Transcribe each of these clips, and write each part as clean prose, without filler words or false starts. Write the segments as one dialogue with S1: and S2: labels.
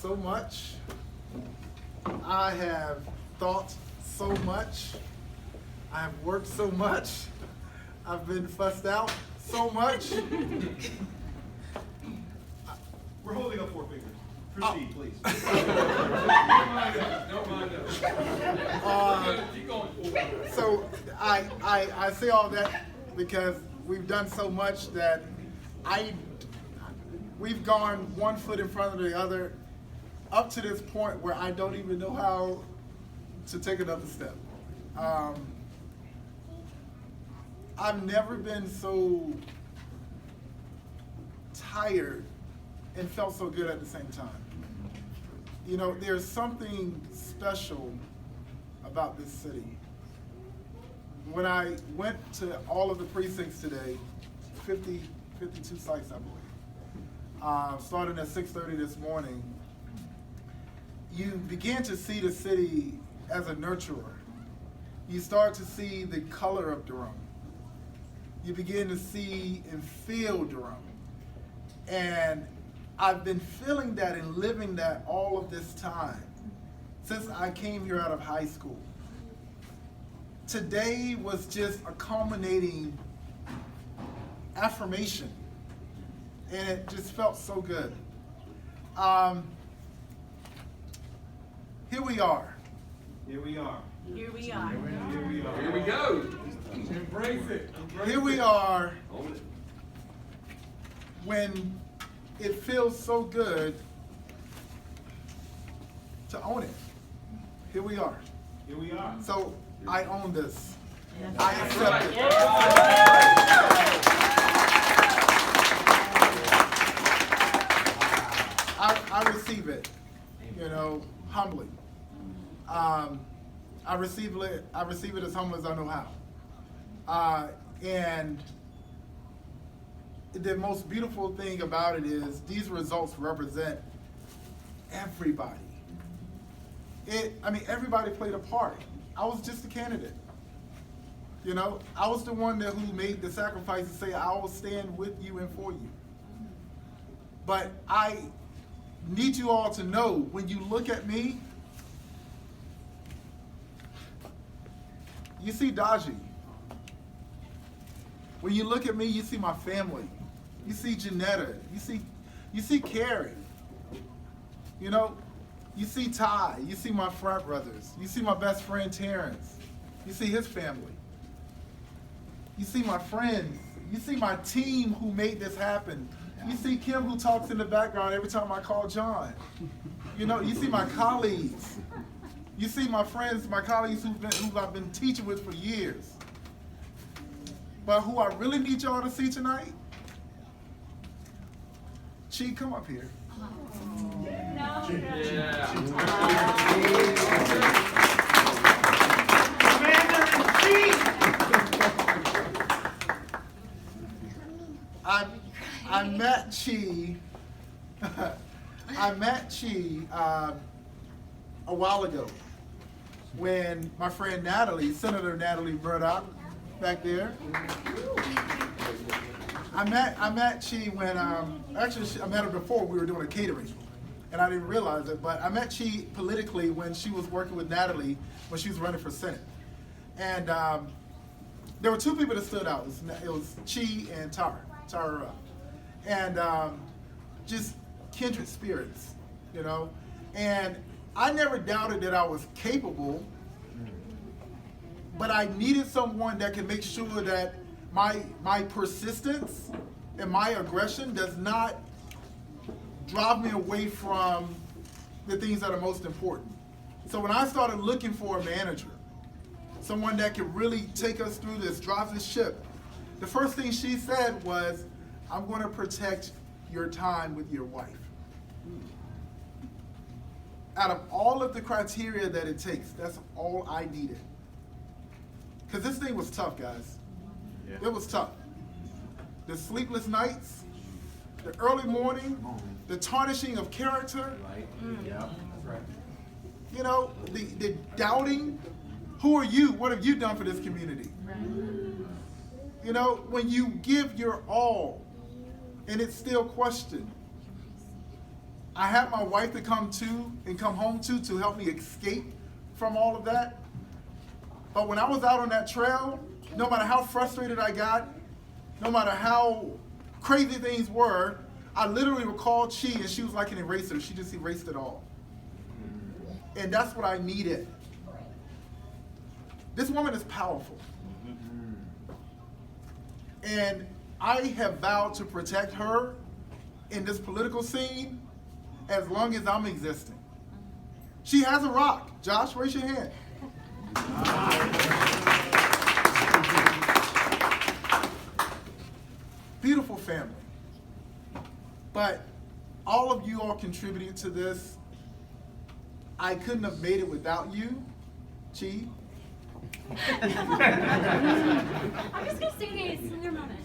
S1: so much. I have thought so much. I have worked so much. I've been fussed out so much.
S2: We're holding up 4 fingers. Proceed, please.
S3: Don't mind us. Keep going.
S1: So I say all that because we've done so much that we've gone one foot in front of the other up to this point where I don't even know how to take another step. I've never been so tired and felt so good at the same time. You know, there's something special about this city. When I went to all of the precincts today, 52 sites, I believe, starting at 6:30 this morning, you begin to see the city as a nurturer. You start to see the color of Durham. You begin to see and feel Durham. And I've been feeling that and living that all of this time, since I came here out of high school. Today was just a culminating affirmation, and it just felt so good. Here we are.
S2: Here we are.
S4: Here we are.
S2: Here we are.
S3: Here we go.
S2: Embrace it.
S1: Here we are
S3: Own it.
S1: when it feels so good to own it. Here we are.
S2: Here we are.
S1: So I own this. I accept it. I receive it, you know, humbly. I receive it as humble as I know how. And the most beautiful thing about it is these results represent everybody. Everybody played a part. I was just a candidate. You know, I was the one who made the sacrifice to say, I will stand with you and for you. But I need you all to know, when you look at me, you see Daji. When you look at me, you see my family. You see Janetta. You see Carrie. You know, you see Ty. You see my frat brothers. You see my best friend Terrence. You see his family. You see my friends. You see my team who made this happen. You see Kim, who talks in the background every time I call John. You know, you see my colleagues. You see my friends, my colleagues who I've been teaching with for years. But who I really need y'all to see tonight, Chi, come up here. I met Chi. I met Chi a while ago when my friend Natalie, Senator Natalie Murdoch, back there. I met Chi when actually I met her before we were doing a catering, and I didn't realize it. But I met Chi politically when she was working with Natalie when she was running for Senate, and there were two people that stood out. It was Chi and Tara, and just kindred spirits, you know. And I never doubted that I was capable, but I needed someone that can make sure that my persistence and my aggression does not drive me away from the things that are most important. So when I started looking for a manager, someone that could really take us through this, drive this ship, the first thing she said was, I'm going to protect your time with your wife. Out of all of the criteria that it takes, that's all I needed. Because this thing was tough, guys. Yeah. It was tough. The sleepless nights, the early morning, the tarnishing of character.
S2: Right. Yeah, that's right.
S1: You know, the doubting. Who are you? What have you done for this community? Right. You know, when you give your all and it's still questioned, I had my wife to come home to help me escape from all of that. But when I was out on that trail, no matter how frustrated I got, no matter how crazy things were, I literally recalled Chi, and she was like an eraser. She just erased it all. And that's what I needed. This woman is powerful. And I have vowed to protect her in this political scene as long as I'm existing. She has a rock. Josh, raise your hand. Beautiful family. But all of you all contributed to this. I couldn't have made it without you, Chi.
S4: I'm just gonna say hey, it's in your moment.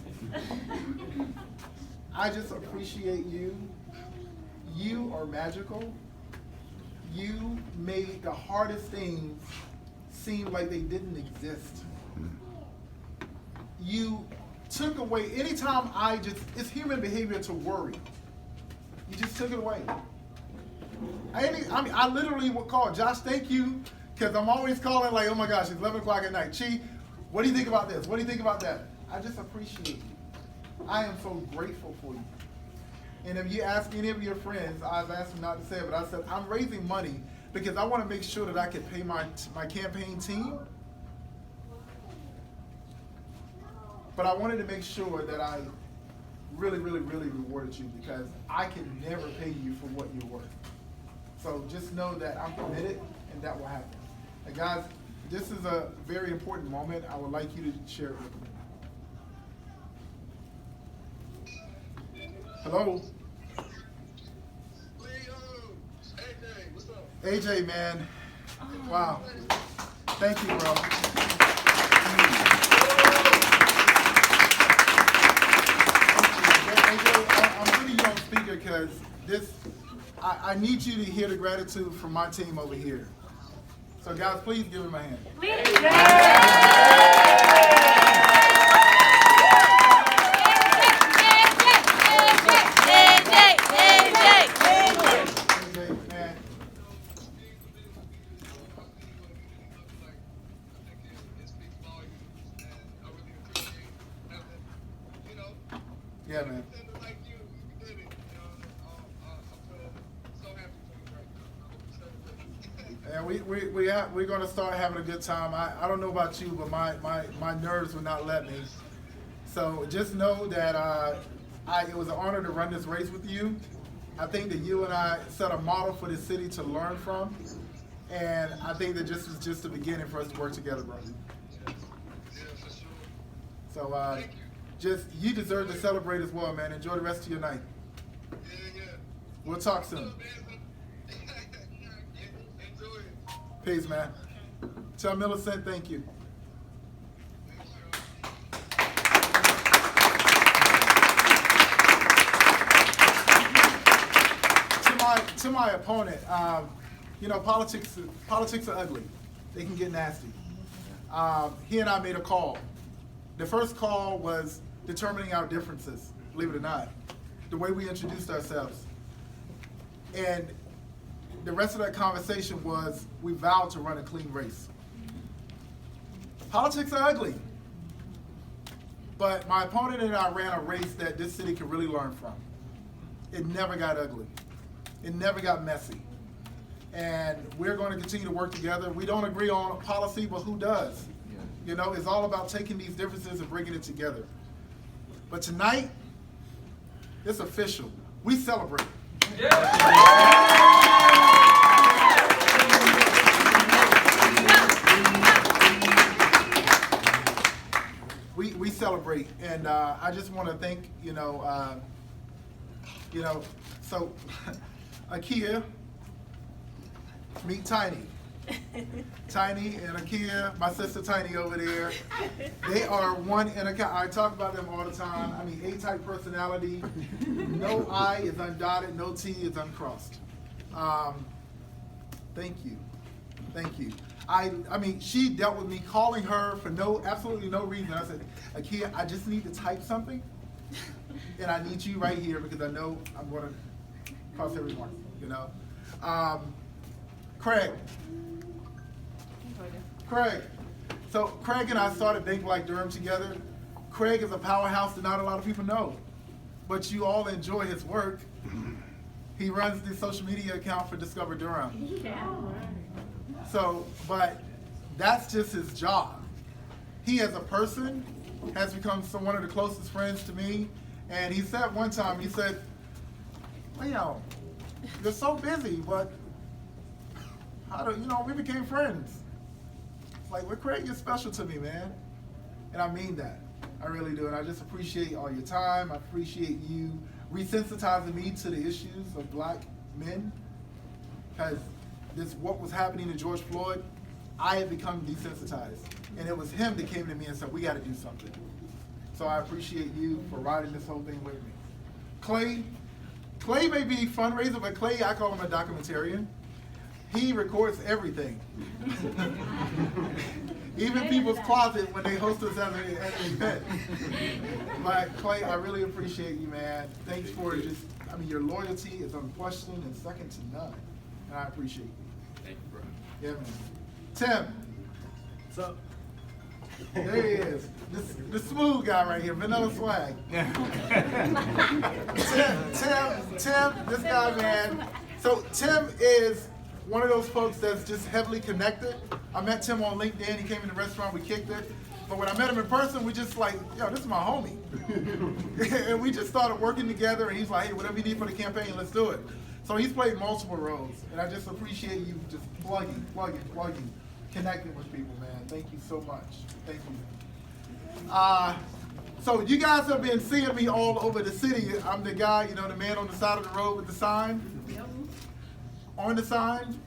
S1: I just appreciate you. You are magical. You made the hardest things seem like they didn't exist. You took away, anytime it's human behavior to worry. You just took it away. I literally would call, Josh, thank you, because I'm always calling like, oh my gosh, it's 11 o'clock at night. Chi, what do you think about this? What do you think about that? I just appreciate you. I am so grateful for you. And if you ask any of your friends, I've asked them not to say it, but I said, I'm raising money because I want to make sure that I can pay my campaign team. But I wanted to make sure that I really, really, really rewarded you because I can never pay you for what you're worth. So just know that I'm committed and that will happen. And guys, this is a very important moment. I would like you to share it with me. Hello?
S5: AJ, what's up?
S1: AJ, man. Wow. Thank you, bro. AJ, I'm putting you on speaker because I need you to hear the gratitude from my team over here. So guys, please give him a hand. Yeah, man. And we're going to start having a good time. I don't know about you, but my nerves would not let me. So just know that it was an honor to run this race with you. I think that you and I set a model for this city to learn from. And I think that this is just the beginning for us to work together, bro. So you deserve to celebrate as well, man. Enjoy the rest of your night. We'll talk soon. Peace, man. Tell Millicent thank you. To my opponent, politics are ugly. They can get nasty. He and I made a call. The first call was determining our differences, believe it or not, the way we introduced ourselves. And the rest of that conversation was we vowed to run a clean race. Politics are ugly. But my opponent and I ran a race that this city could really learn from. It never got ugly. It never got messy. And we're going to continue to work together. We don't agree on policy, but who does? It's all about taking these differences and bringing it together. But tonight, it's official. We celebrate. We celebrate, and I just want to thank so Akia, meet Tiny. Tiny and Akia, my sister Tiny over there, they are one in a. I talk about them all the time. I mean, A-type personality. No I is undotted, no T is uncrossed. Thank you. I mean, she dealt with me calling her for absolutely no reason. I said, Akia, I just need to type something, and I need you right here because I know I'm going to cross every mark. you know. Craig. So Craig and I started Think Like Durham together. Craig is a powerhouse that not a lot of people know, but you all enjoy his work. He runs the social media account for Discover Durham.
S4: Yeah.
S1: So, but that's just his job. He as a person has become one of the closest friends to me. And he said one time, he said, Leo, you're so busy, but how do, we became friends. It's like, well, Craig, you're special to me, man. And I mean that. I really do. And I just appreciate all your time. I appreciate you resensitizing me to the issues of black men. Because what was happening to George Floyd, I had become desensitized. And it was him that came to me and said, we got to do something. So I appreciate you for riding this whole thing with me. Clay may be a fundraiser, but Clay, I call him a documentarian. He records everything. Even people's closet when they host us at an event. But Clay, I really appreciate you, man. Thanks for your loyalty is unquestioned and second to none. And I appreciate you.
S3: Thank you, bro.
S1: Yeah, man. Tim.
S6: What's up?
S1: There he is. The smooth guy right here, vanilla swag. Tim, this guy, man. So Tim is one of those folks that's just heavily connected. I met Tim on LinkedIn. He came in the restaurant, we kicked it. But when I met him in person, we just like, yo, this is my homie. And we just started working together, and he's like, hey, whatever you need for the campaign, let's do it. So he's played multiple roles, and I just appreciate you just plugging, connecting with people, man. Thank you so much. Thank you. So you guys have been seeing me all over the city. I'm the guy, the man on the side of the road with the sign.
S4: Yep.
S1: On the sign,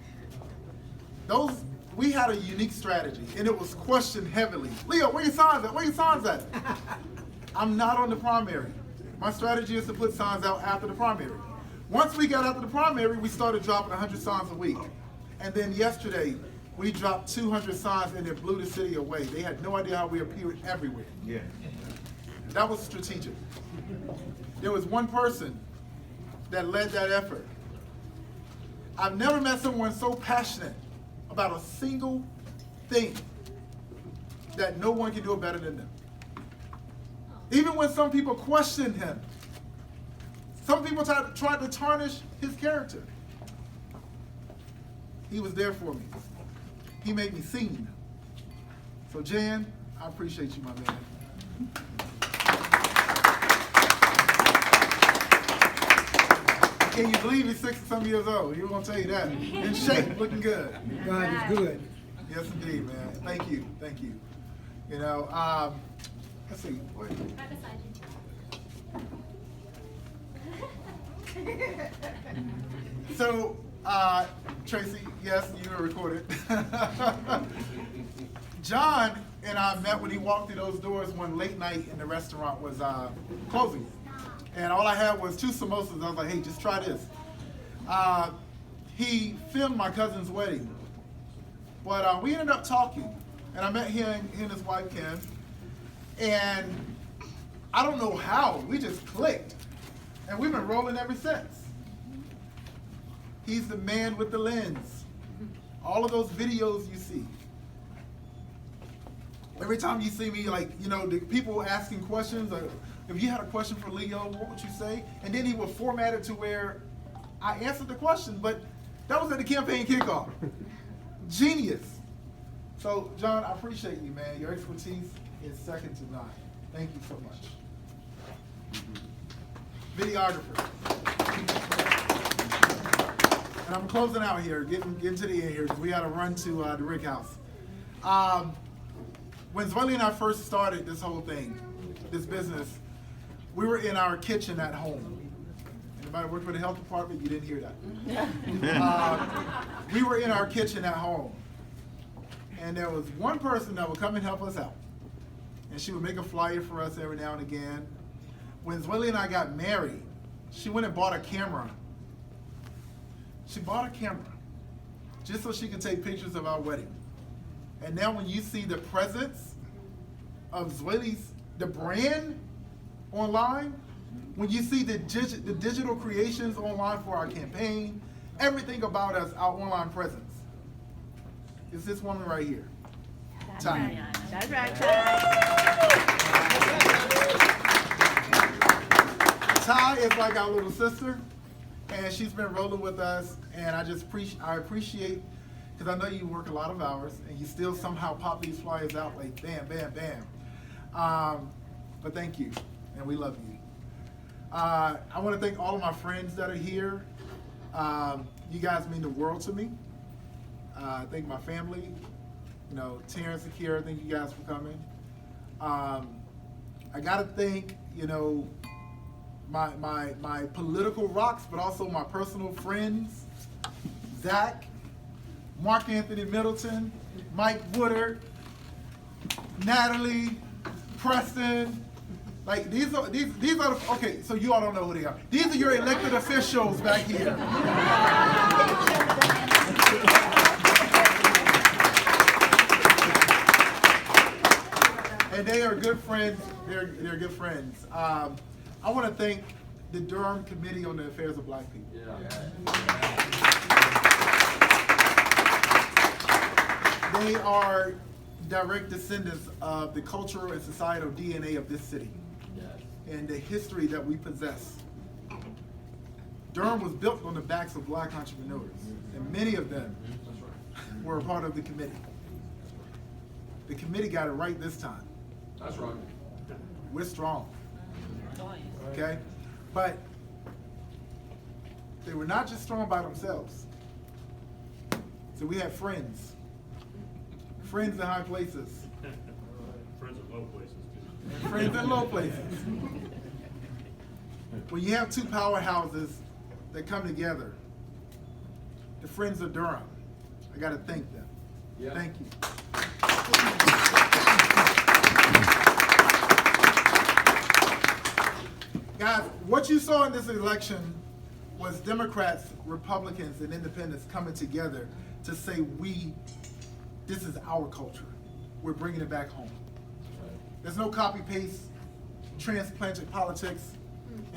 S1: we had a unique strategy, and it was questioned heavily. Leo, where your signs at? Where your signs at? I'm not on the primary. My strategy is to put signs out after the primary. Once we got after the primary, we started dropping 100 signs a week. And then yesterday, we dropped 200 signs, and it blew the city away. They had no idea how we appeared everywhere.
S6: Yeah.
S1: That was strategic. There was one person that led that effort. I've never met someone so passionate about a single thing that no one can do it better than them. Even when some people questioned him, some people tried to tarnish his character. He was there for me. He made me sing. So Jan, I appreciate you, my man. Can you believe he's 60-some years old? He was gonna tell you that. In shape, looking good.
S6: God is good.
S1: Yes, indeed, man. Thank you. Let's see. Wait.
S4: Right beside you.
S1: So, Tracy, yes, you were recorded. John and I met when he walked through those doors one late night and the restaurant was closing. And all I had was 2 samosas. I was like, hey, just try this. He filmed my cousin's wedding. But we ended up talking. And I met him and his wife, Kim. And I don't know how, we just clicked. And we've been rolling ever since. He's the man with the lens. All of those videos you see. Every time you see me, the people asking questions, if you had a question for Leo, what would you say? And then he would format it to where I answered the question, but that was at the campaign kickoff. Genius. So, John, I appreciate you, man. Your expertise is second to none. Thank you so much. Videographer. And I'm closing out here, getting to the end here, because we got to run to the Rick House. When Zweli and I first started this whole thing, this business, we were in our kitchen at home. Anybody work for the health department? You didn't hear that. We were in our kitchen at home. And there was one person that would come and help us out. And she would make a flyer for us every now and again. When Zweli and I got married, she went and bought a camera. She bought a camera just so she could take pictures of our wedding. And now when you see the presence of Zweli's, the brand online, when you see the digital creations online for our campaign, everything about us, our online presence, is this woman right here. Ty.
S4: That's right, Ty.
S1: Ty is like our little sister, and she's been rolling with us, and I appreciate, because I know you work a lot of hours, and you still somehow pop these flyers out like bam, bam, bam. But thank you, and we love you. I want to thank all of my friends that are here. You guys mean the world to me. Thank my family, Terrence and Kiera, thank you guys for coming. I gotta thank, my political rocks, but also my personal friends, Zach, Mark Anthony Middleton, Mike Woodard, Natalie, Preston. Like these are okay, so you all don't know who they are. These are your elected officials back here. And they are good friends. They're good friends. I want to thank the Durham Committee on the Affairs of Black People. They are direct descendants of the cultural and societal DNA of this city and the history that we possess. Durham was built on the backs of black entrepreneurs, and many of them were a part of the committee. The committee got it right this time.
S3: That's right.
S1: We're strong. Okay? But they were not just strong by themselves. So we had friends. Friends in high places.
S7: Friends in low places, too.
S1: And friends in low places. When you have two powerhouses that come together, the Friends of Durham, I got to thank them.
S3: Yeah.
S1: Thank you. Guys, what you saw in this election was Democrats, Republicans, and Independents coming together to say this is our culture. We're bringing it back home. There's no copy-paste, transplanted politics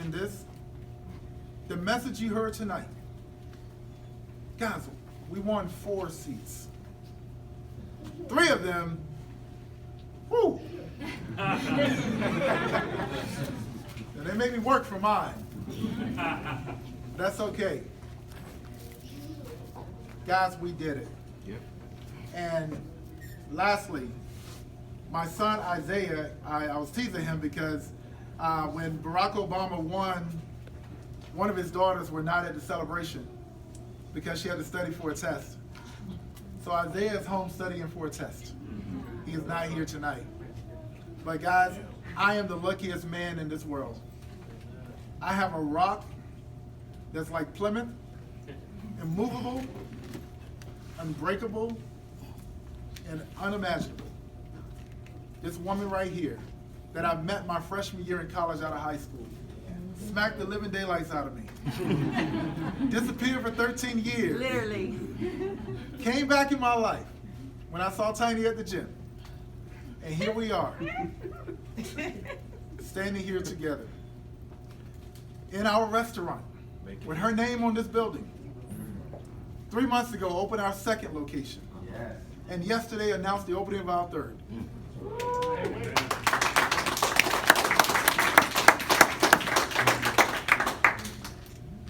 S1: in this. The message you heard tonight, guys, we won 4 seats. 3 of them, whoo! And they made me work for mine. That's okay. Guys, we did it.
S6: Yep.
S1: And lastly, my son Isaiah, I was teasing him because when Barack Obama won, one of his daughters were not at the celebration because she had to study for a test. So Isaiah is home studying for a test. He is not here tonight. But guys, I am the luckiest man in this world. I have a rock that's like Plymouth, immovable, unbreakable, and unimaginable. This woman right here that I met my freshman year in college out of high school smacked the living daylights out of me. Disappeared for 13 years.
S8: Literally.
S1: Came back in my life when I saw Tiny at the gym. And here we are, standing here together in our restaurant with her name on this building. 3 months ago, opened our 2nd location.
S2: Yes.
S1: And yesterday announced the opening of our 3rd.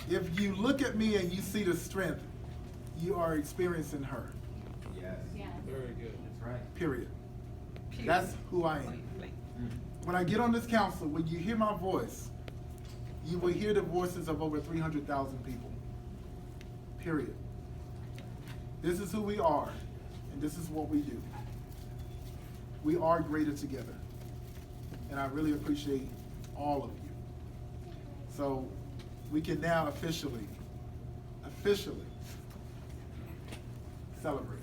S1: If you look at me and you see the strength, you are experiencing her.
S2: Yes.
S4: Yeah.
S3: Very good.
S2: That's right.
S1: Period. That's who I am. When I get on this council, when you hear my voice, you will hear the voices of over 300,000 people. Period. This is who we are, and this is what we do. We are greater together. And I really appreciate all of you. So we can now officially celebrate.